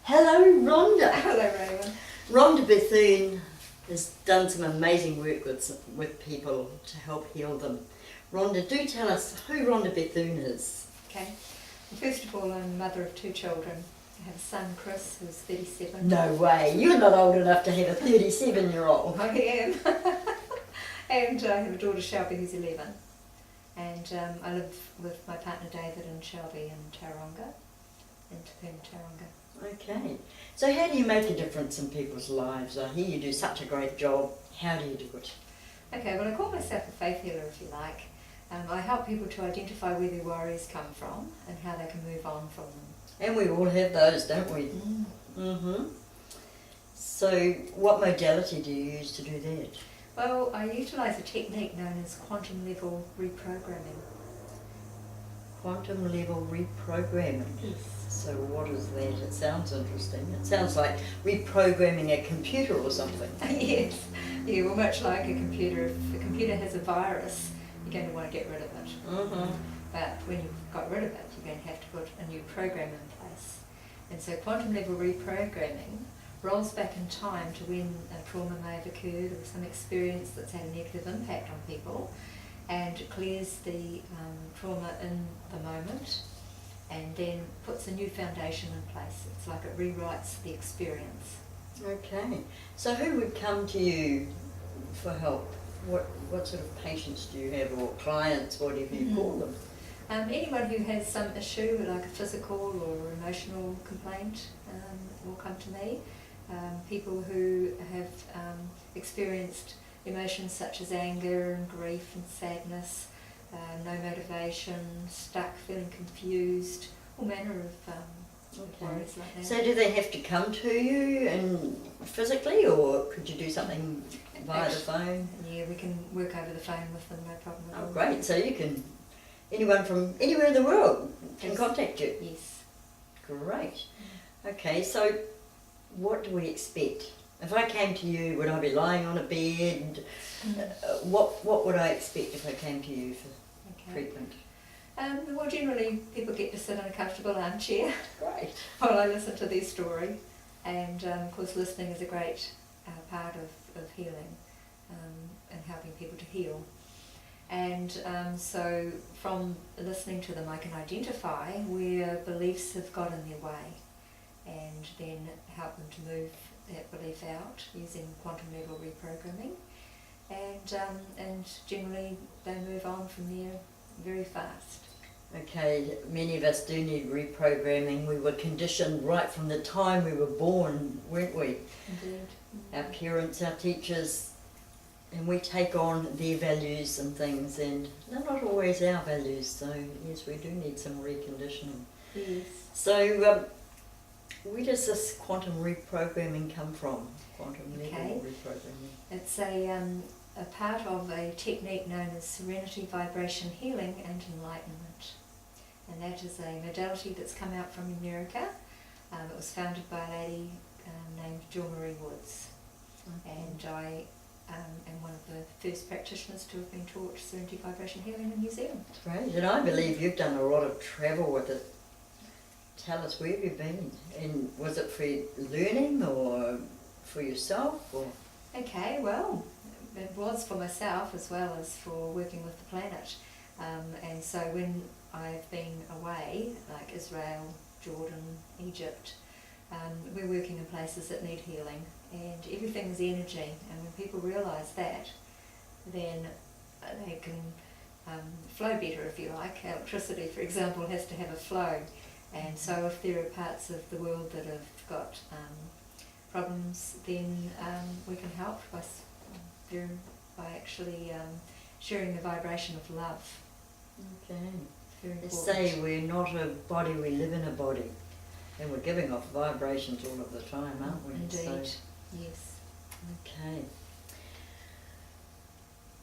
Hello, Rhonda. Hello, Raewyn. Rhonda Bethune has done some amazing work with people to help heal them. Rhonda, do tell us who Rhonda Bethune is. Okay. Well, first of all, I'm a mother of 2 children. I have a son, Chris, who's 37. No way, you're not old enough to have a 37-year-old. I am. And I have a daughter, Shelby, who's 11. And I live with my partner, David, and Shelby in Tauranga, in Bethune, Tauranga. Okay, so how do you make a difference in people's lives? I hear you do such a great job. How do you do it? Okay, well, I call myself a faith healer, if you like. I help people to identify where their worries come from and how they can move on from them. And we all have those, don't we? Mm-hmm. So what modality do you use to do that? Well, I utilise a technique known as quantum level reprogramming. Quantum level reprogramming. Yes. So what is that? It sounds interesting. It sounds like reprogramming a computer or something. Yes. Yeah, well, much like a computer, if a computer has a virus, you're going to want to get rid of it. Mm-hmm. But when you've got rid of it, you're going to have to put a new program in place. And so quantum level reprogramming rolls back in time to when a trauma may have occurred or some experience that's had a negative impact on people, and clears the trauma in the moment and then puts a new foundation in place. It's like it rewrites the experience. Okay. So who would come to you for help? What sort of patients do you have, or clients, whatever you call them? Anyone who has some issue, like a physical or emotional complaint, will come to me. People who have experienced emotions such as anger and grief and sadness, no motivation, stuck, feeling confused, all manner of worries like that. So do they have to come to you and physically, or could you do something via the phone? Yeah, we can work over the phone with them, no problem at all. Oh, great. So you can, anyone from anywhere in the world can Yes. contact you? Yes. Great. Okay, so what do we expect? If I came to you, would I be lying on a bed? What would I expect if I came to you for treatment? Well, generally people get to sit in a comfortable armchair Great. while I listen to their story, and of course listening is a great part of healing and helping people to heal. And so from listening to them I can identify where beliefs have got in their way and then help them to move that belief out using quantum level reprogramming, and generally they move on from there very fast. Okay, many of us do need reprogramming. We were conditioned right from the time we were born, weren't we? Indeed. Our parents, our teachers, and we take on their values and things, and they're not always our values, so yes, we do need some reconditioning. Yes. So where does this quantum reprogramming come from? Quantum level reprogramming. It's a part of a technique known as Serenity, Vibration Healing and Enlightenment. And that is a modality that's come out from America. It was founded by a lady named Jill Marie Woods. Okay. And I am one of the first practitioners to have been taught Serenity, Vibration Healing in New Zealand. Great, and I believe you've done a lot of travel with it. Tell us, where have you been? And was it for learning or for yourself? Or? Okay, well, it was for myself as well as for working with the planet. And so when I've been away, like Israel, Jordan, Egypt, we're working in places that need healing, and everything's energy, and when people realise that, then they can flow better, if you like. Electricity, for example, has to have a flow, and so if there are parts of the world that have got problems, then we can help by actually sharing the vibration of love. Okay. Very They important. say we're not a body, we live in a body. And we're giving off vibrations all of the time, aren't we? Indeed, So, yes. okay.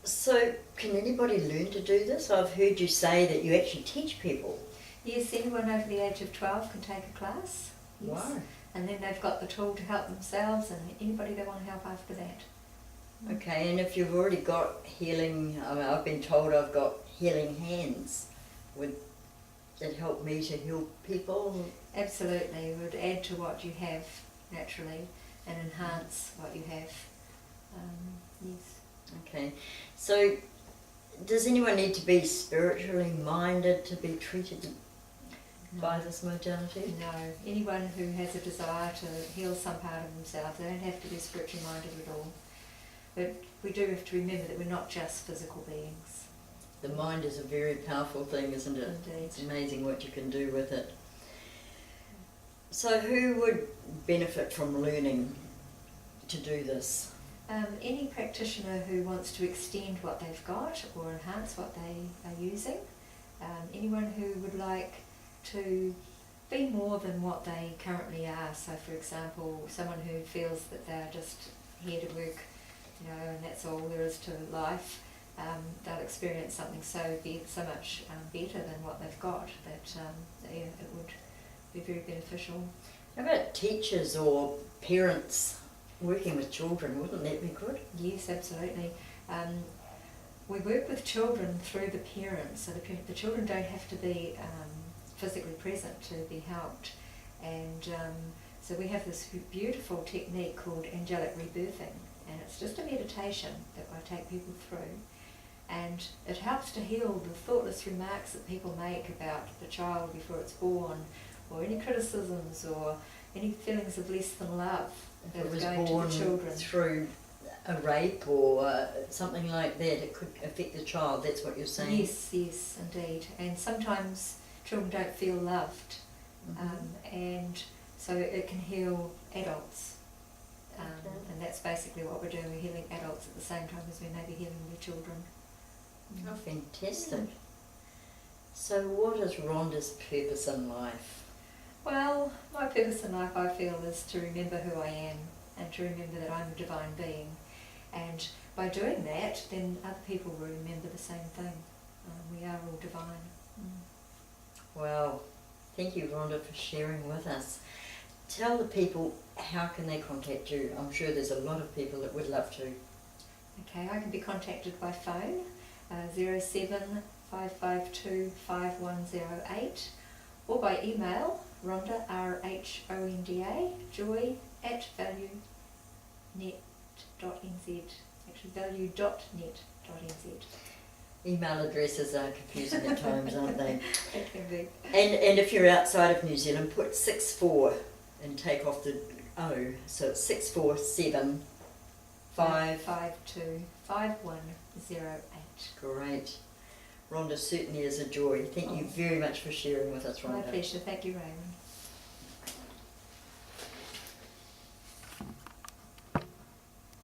So, can anybody learn to do this? I've heard you say that you actually teach people. Yes, anyone over the age of 12 can take a class. Yes. Wow. And then they've got the tool to help themselves and anybody they want to help after that. Okay, and if you've already got healing, I've been told I've got healing hands. that help me to heal people? Absolutely, it would add to what you have naturally and enhance what you have. Yes. Okay, so does anyone need to be spiritually minded to be treated by this modality? No, anyone who has a desire to heal some part of themselves, they don't have to be spiritually minded at all. But we do have to remember that we're not just physical beings. The mind is a very powerful thing, isn't it? Indeed. It's amazing what you can do with it. So who would benefit from learning to do this? Any practitioner who wants to extend what they've got or enhance what they are using. Anyone who would like to be more than what they currently are. So for example, someone who feels that they're just here to work, and that's all there is to life, they'll experience something so much better than what they've got that it would be very beneficial. How about teachers or parents working with children? Wouldn't that be good? Yes, absolutely. We work with children through the parents, so the children don't have to be physically present to be helped. And so we have this beautiful technique called angelic rebirthing, and it's just a meditation that I take people through. And it helps to heal the thoughtless remarks that people make about the child before it's born, or any criticisms or any feelings of less than love that If it was are going born to the children. through a rape or something like that, it could affect the child. That's what you're saying? Yes, indeed. And sometimes children don't feel loved, and so it can heal adults. And that's basically what we're doing. We're healing adults at the same time as we may be healing their children. Oh, fantastic. So what is Rhonda's purpose in life? Well, my purpose in life, I feel, is to remember who I am and to remember that I'm a divine being. And by doing that, then other people will remember the same thing. We are all divine. Well, thank you, Rhonda, for sharing with us. Tell the people, how can they contact you? I'm sure there's a lot of people that would love to. Okay, I can be contacted by phone, 07 552 5108, or by email, Rhonda, RHONDA, joy@value.net.nz, actually value.net.nz. Email addresses are confusing at times, aren't they? It can be. And if you're outside of New Zealand, put 64 and take off the O. So it's 647 552 5108. Great. Rhonda certainly is a joy. Thank you very much for sharing with us, Rhonda. My pleasure. Thank you, Raewyn.